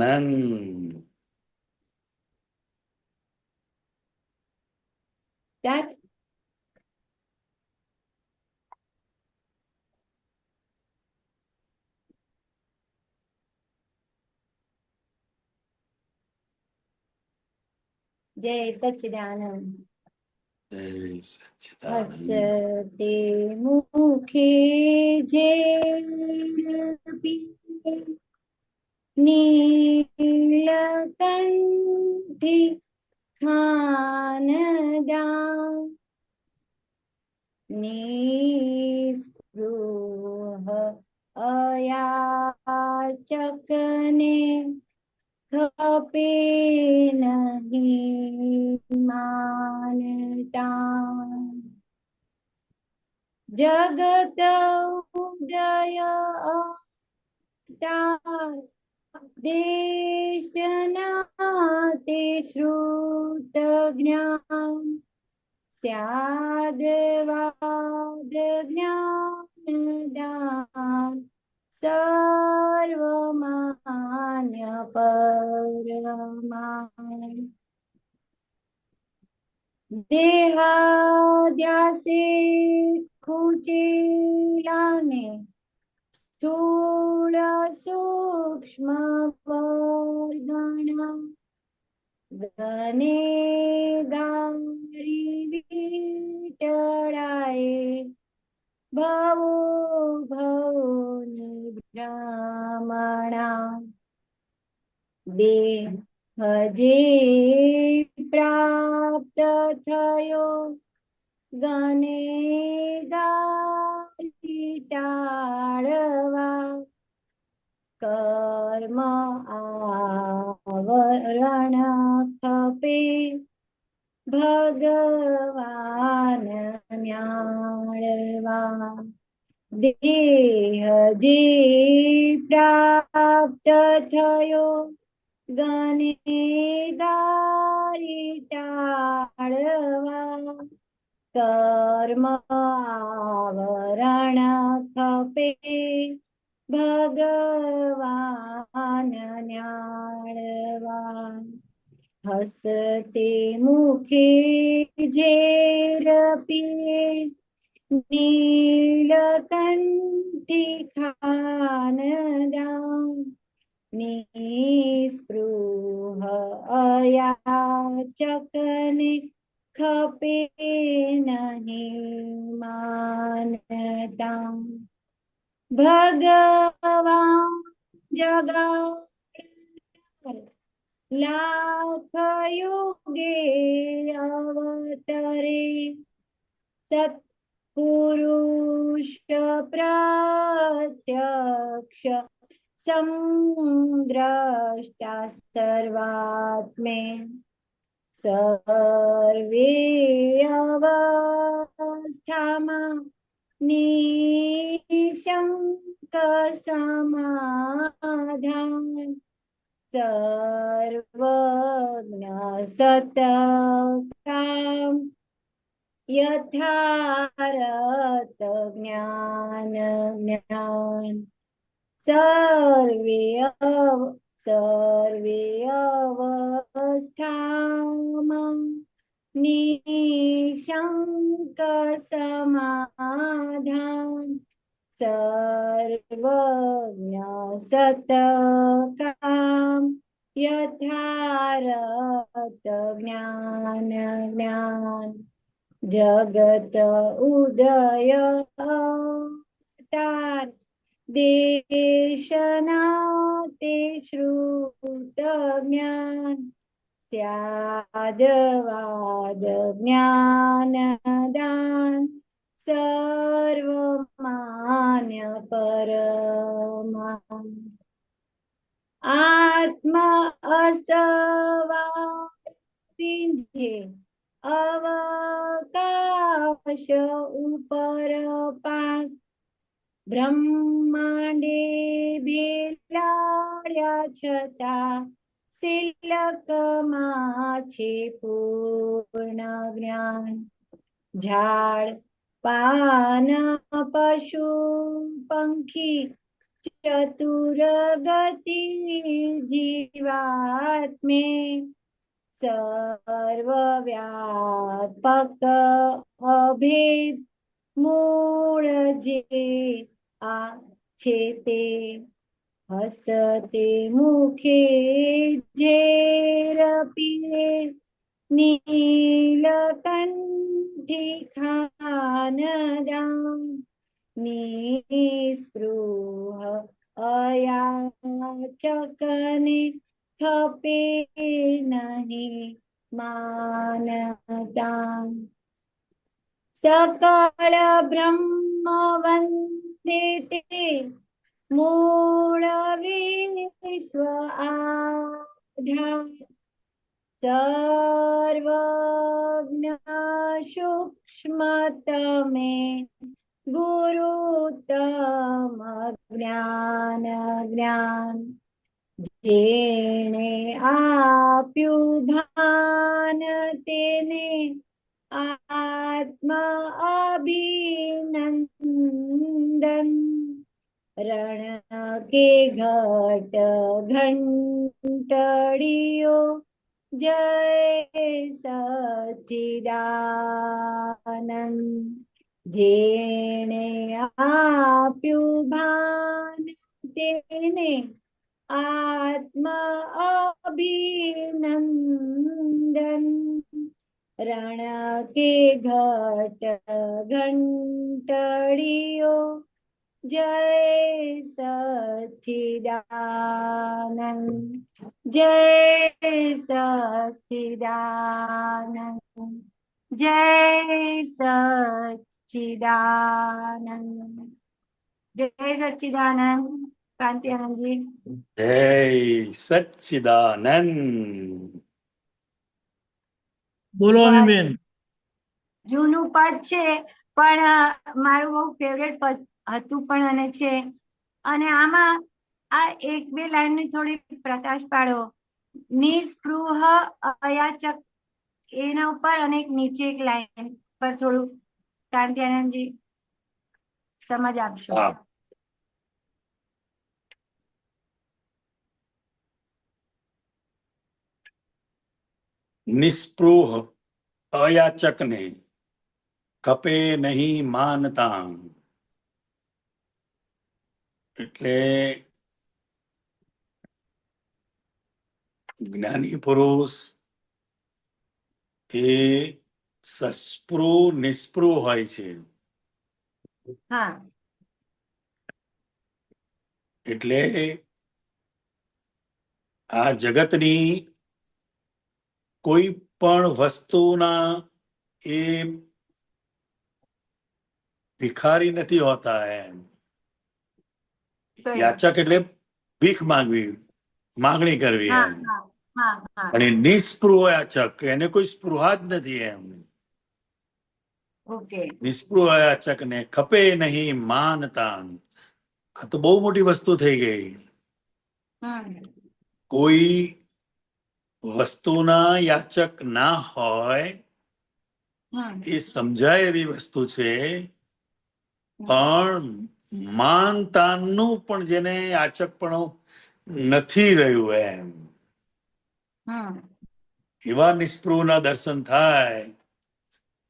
આનંદ. જય સચ્ચિદાનંદ. જય સચ્ચિદાનંદ. હસતે મુખે જે નીલકંઠી ખાનદાન નિસ્પૃહ અયાચકને ખપે નહીં માનતા. જગત ઉદય અવતાર દેશના તે શ્રુત જ્ઞાન સ્યાદવાદ જ્ઞાન દાન સર્વમાન્ય પરમાન. દેહાદ્યાસે ખૂચેલાને સ્થૂળ સૂક્ષ્મ વર્ગણા ગને ગારી વિટળાએ ભવો ભવોની ભ્રમણા. દેહ જે પ્રાપ્ત થયો ગને ગારી ટાળવા કર્મ આવરણ ખપે ભગવાન ન્યાળવા. દેહ જે પ્રાપ્ત થયો ગને ગારી ટાળવા કર્મ આવરણ ખપે ભગવાન ન્યાળવા. હસતે મુખે ઝેર પીએ નીલકંઠી ખાનદાન નિસ્પૃહ અયાચકને ખપે નહીં માનતા. ભગવાન જગા લાખ યુગે અવતરે સત્પુરુષ પ્રત્યક્ષ સંદ્રષ્ટા સર્વાત્મે સર્વે અવસ્થામાં નિશંક સમાધાન સર્વજ્ઞ સતકામ યથારત જ્ઞાન જ્ઞાન સર્વે અવસ્થામાં નિશંક સમાધાન સર્વજ્ઞ સતકામ યથારત જ્ઞાન જ્ઞાન. જગત ઉદય અવતાર દેશના તે શ્રુત જ્ઞાન સ્યાદવાદ જ્ઞાન દાન સર્વમાન્ય પરમાન. આત્મા અસવાર પિંજે અવકાશ ઉપર પાંચ બ્રહ્માંડે ભેલાડ્યા છતાં સિલકમાં છે પૂર્ણ જ્ઞાન. ઝાડ પાન પશુ પંખી ચતુર્ગતિ જીવાત્મે સર્વવ્યાપક અભેદ મૂળ જે આ છે તે હસતે મુખે ઝેર પીએ નીલકંઠી ખાનદાન નિસ્પૃહ અયાચકને ખપે નહીં માનતા સકળ બ્રહ્મ વંદે તે મૂળ વિશ્વ આધાર સર્વજ્ઞ સૂક્ષ્મતમે ગુરુતમ જ્ઞાન જેણે આપ્યું ભાન તેને આત્મ અભિનંદન રણ કે ઘટ ઘંટડીઓ જય સચ્ચિદાનંદ જેણે આપ્યું ભાન તેને આત્મ અભિનંદન રણ કે ઘટ ઘંટડીઓ જય સચ્ચિદાનંદ જય સચ્ચિદાનંદ જય સચ્ચિદાનંદ જય સચ્ચિદાનંદ ક્રાંતિ આનંદજી જય સચ્ચિદાનંદ. બોલો અમીબેન. જૂનું પદ છે પણ મારું બહુ ફેવરેટ પદ હતું પણ અને છે અને આમાં આ એક બે લાઈન ની થોડી પ્રકાશ પાડો. નિસ્પૃહ અયાચક એના ઉપર અને એક નીચે એક લાઈન પર થોડું કાંતિ આનંદજી સમજ આપશો. હા. નિસ્પૃહ અયાચકને ખપે નહીં માનતા. એટલે જ્ઞાની પુરુષ એ સસ્પૃહ નિસ્પૃહ હોય છે. હા એટલે આ જગતની કોઈ પણ વસ્તુના એ ભિખારી નથી હોતા. એમ યાચક એટલે ભીખ માંગવી, માંગણી કરવી હા એમ. હા હા હા અને નિસ્પૃહ યાચક એને કોઈ સ્પૃહા જ નથી એમ. ઓકે નિસ્પૃહ યાચક ને ખપે નહીં માનતા. આ તો બહુ મોટી વસ્તુ થઈ ગઈ. કોઈ વસ્તુના યાચક ના હોય એ સમજાય એવી વસ્તુ છે, પણ માનતાનું પણ જેને યાચકપણું નથી રહ્યું એમ એવા નિસ્પૃહના દર્શન થાય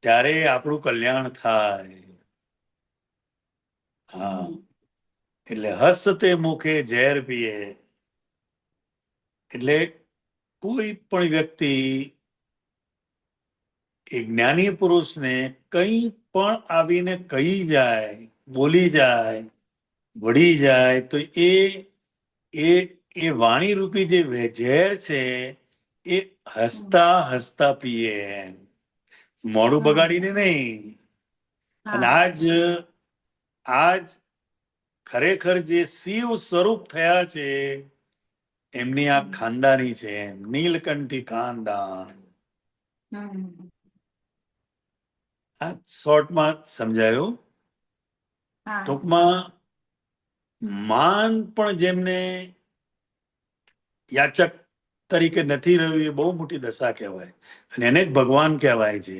ત્યારે આપણું કલ્યાણ થાય. હા એટલે હસતે મુખે ઝેર પીએ. એટલે કોઈ પણ વ્યક્તિ એ જ્ઞાની પુરુષને કંઈ પણ આવીને કહી જાય, બોલી જાય, વળી જાય તો એ એ વાણી રૂપી જે ઝેર છે એ હસતા હસતા પીએ. મોડું બગાડીને નહીં. અને આજ ખરેખર જે શિવ સ્વરૂપ થયા છે એમની આ ખાનદાની છે, નીલકંઠી ખાનદાન. આ શોર્ટમાં સમજાયું. ટૂંકમાં માન પણ જેમને યાચક તરીકે નથી રહ્યું એ બહુ મોટી દશા કહેવાય અને એને જ ભગવાન કહેવાય છે.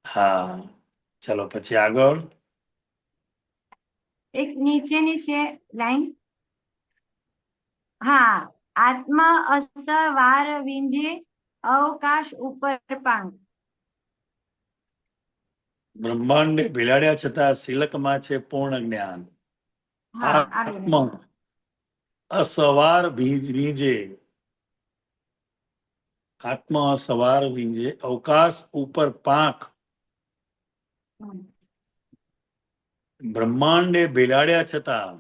હા ચલો પછી આગળ. એક નીચેની છે લાઈન. હા, આત્મા અસવાર વિંજે અવકાશ ઉપર પાંખ. બ્રહ્માંડને ભેળાડ્યા છતાં સિલકમાં છે પૂર્ણ જ્ઞાન. હા, આગળ. આત્મા અસવાર વીંજે, આત્મા અસવાર વીંજે અવકાશ ઉપર પાંખ. હમ. બ્રહ્માંડે ભેળાડ્યા છતાં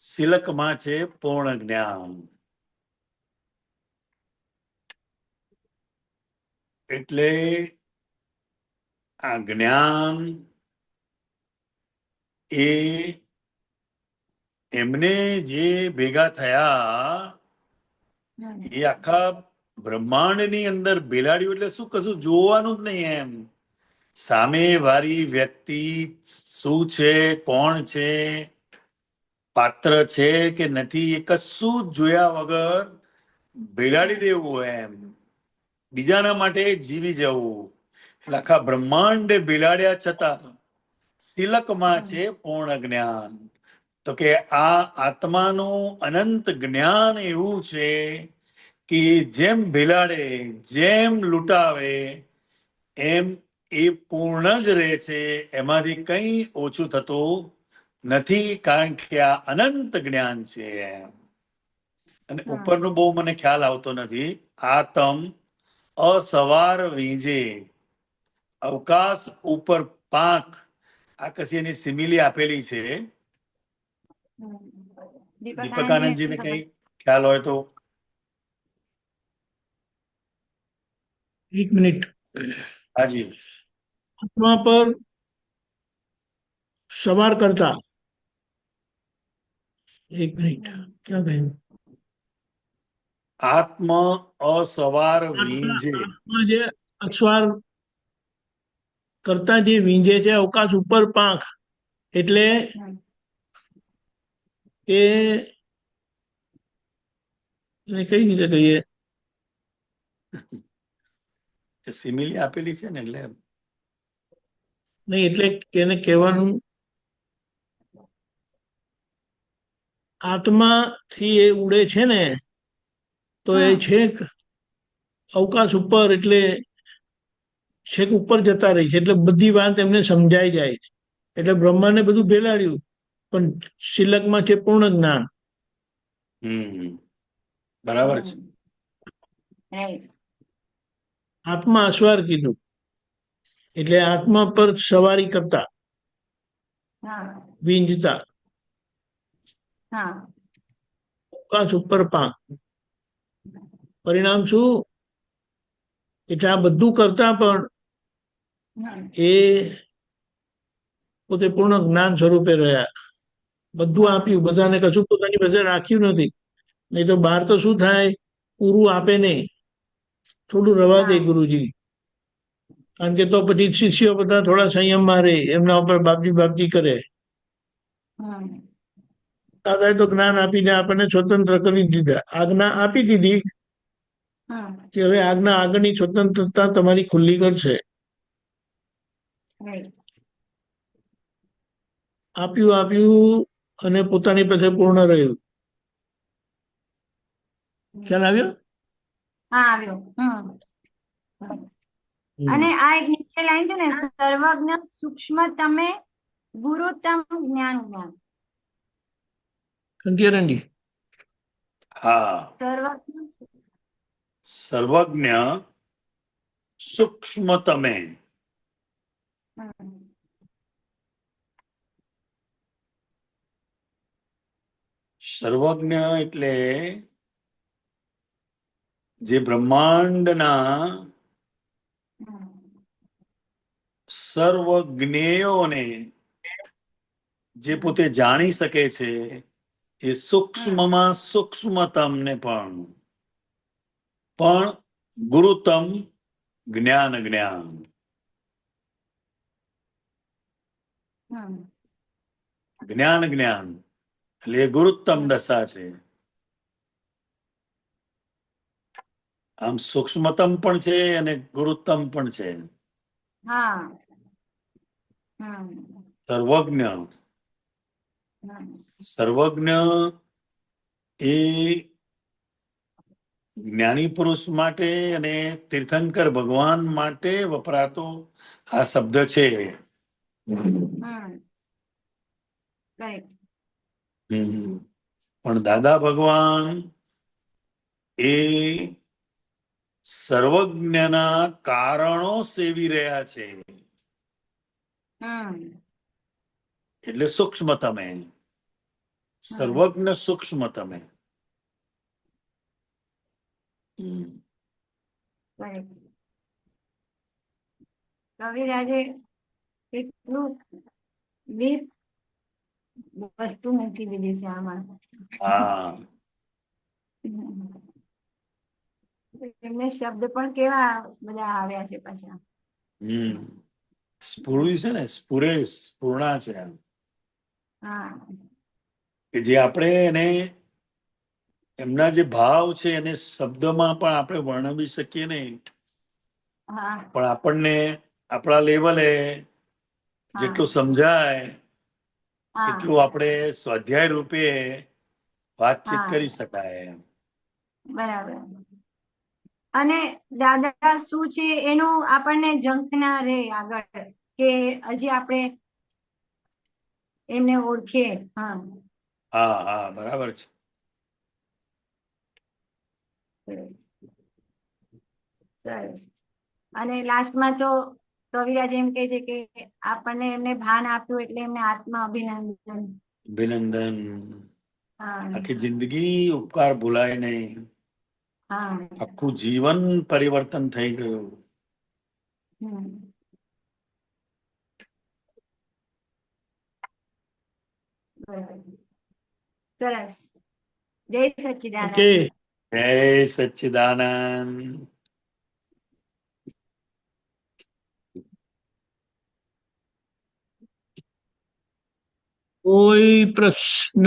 સિલકમાં છે પૂર્ણ જ્ઞાન. એટલે આ જ્ઞાન એ એમને જે ભેગા થયા હમ. એ આખા બ્રહ્માંડની અંદર ભેલાડ્યું. એટલે શું, કશું જોવાનું જ નહીં. એમ સામે વાળી વ્યક્તિ શું છે, કોણ છે, પાત્ર છે કે નથી, એ કશું જ જોયા વગર ભેલાડી દેવું. એમ બીજાના માટે જીવી જવું. એટલે આખા બ્રહ્માંડ ભેલાડ્યા છતાં સિલકમાં છે પૂર્ણ જ્ઞાન. તો કે આ આત્માનું અનંત જ્ઞાન એવું છે કે જેમ ભેલાડે, જેમ લૂંટાવે, એમ એ પૂર્ણ જ રહે છે. એમાંથી કંઈ ઓછું થતું નથી, કારણ કે આ અનંત જ્ઞાન છે. અને ઉપરનું બહુ મને ખ્યાલ આવતો નથી. આતમ અસવાર વીંજે અવકાશ ઉપર પાંખ. આ કશી એની સિમિલી આપેલી છે. દીપકાનંદજીને કઈ ખ્યાલ હોય તો. એક મિનિટ. હાજી. આત્મા પર સવાર કરતા. એક મિનિટ, ક્યાં ગયું? આત્મ અસવાર વીંજે. આત્મા જે અસવાર કરતા જે વીંજે છે અવકાશ ઉપર પાંખ, એટલે એ એને કઈ રીતે કહીએ? સિમિલી આપેલી છે ને, એટલે નહીં, એટલે એને કહેવાનું આત્માથી એ ઉડે છે ને, તો એ છેક અવકાશ ઉપર, એટલે છેક ઉપર જતા રહી છે. એટલે બધી વાત એમને સમજાઈ જાય છે. એટલે બ્રહ્માને બધું ભેલાડ્યું, પણ શિલકમાં છે પૂર્ણ જ્ઞાન. બરાબર છે. આત્મા અસવાર કીધું, એટલે આત્મા પર સવારી કરતા, વીંજતા, અવકાશ ઉપર પાંખ. પરિણામ શું? એટલે આ બધું કરતા પણ એ પોતે પૂર્ણ જ્ઞાન સ્વરૂપે રહ્યા. બધું આપ્યું, બધાને કશું પોતાની પાસે રાખ્યું નથી. નહીં તો બહાર તો શું થાય, પૂરું આપે નહીં, થોડું રવા દે ગુરુજી. કારણ કે તો પછી શિષ્યો બધા થોડા સંયમમાં રહે, એમના ઉપર બાપજી કરે. દાદાએ તો જ્ઞાન આપીને આપણને સ્વતંત્ર કરી દીધા. આજ્ઞા આપી દીધી કે હવે આજ્ઞા આગળની સ્વતંત્રતા તમારી ખુલ્લી કરશે. આપ્યું અને પોતાની પાસે પૂર્ણ રહ્યું. ખ્યાલ આવ્યો? હા, આવ્યો. અને આ એક નીચે લાઈન છે ને, સર્વજ્ઞ સૂક્ષ્મ તમે ગુરુતમ જ્ઞાન જ્ઞાન. કંકિયારણજી. હા, સર્વજ્ઞ સૂક્ષ્મ તમે. સર્વજ્ઞ એટલે જે બ્રહ્માંડના સર્વજ્ઞેયોને જે પોતે જાણી શકે છે, એ સૂક્ષ્મમાં સૂક્ષ્મતમ ને પણ ગુરુતમ જ્ઞાન જ્ઞાન. જ્ઞાન જ્ઞાન એટલે એ ગુરુત્તમ દશા છે. આમ સૂક્ષ્મતમ પણ છે અને ગુરુત્તમ પણ છે. સર્વજ્ઞ હમ. સર્વજ્ઞ એ જ્ઞાની પુરુષ માટે અને તીર્થંકર ભગવાન માટે વપરાતો આ શબ્દ છે. Correct. હમ. પણ દાદા ભગવાન એ સર્વજ્ઞના કારણો સેવી રહ્યા છે, હમ એટલે સૂક્ષ્મતમે સર્વજ્ઞ સૂક્ષ્મતમે. Correct. કવિરાજે કેટલું ડીપ વસ્તુ મૂકી દીધી છે આમાં. હા. એમને શબ્દ પણ કેવા બધા આવ્યા છે પાછા. સ્ફુર્યું છે ને, સ્ફૂર્ણા છે હા કે જે આપણે એને એમના જે ભાવ છે એને શબ્દમાં પણ આપણે વર્ણવી શકીએ નહીં, હા પણ આપણને આપણા લેવલે હા જેટલું સમજાય હા એટલું આપણે સ્વાધ્યાય રૂપે વાતચીત હા કરી શકાય. બરાબર. અને દાદા શું છે એનું આપણને જંખ ના રહે આગળ, કે હજી આપણે એમને ઓળખીએ. હા હા હા બરાબર છે. સરસ. અને લાસ્ટમાં તો કવિરાજ એમ કે છે કે આપણને એમને ભાન આપ્યું એટલે એમને આત્મા અભિનંદન. અભિનંદન. હા આખી જિંદગી ઉપકાર ભૂલાય નહીં, હા આખું જીવન પરિવર્તન થઈ ગયું. હમ બરાબર. સરસ. જય ઓકે. સચ્ચિદાનંદ. જય સચ્ચિદાનંદ. કોઈ પ્રશ્ન?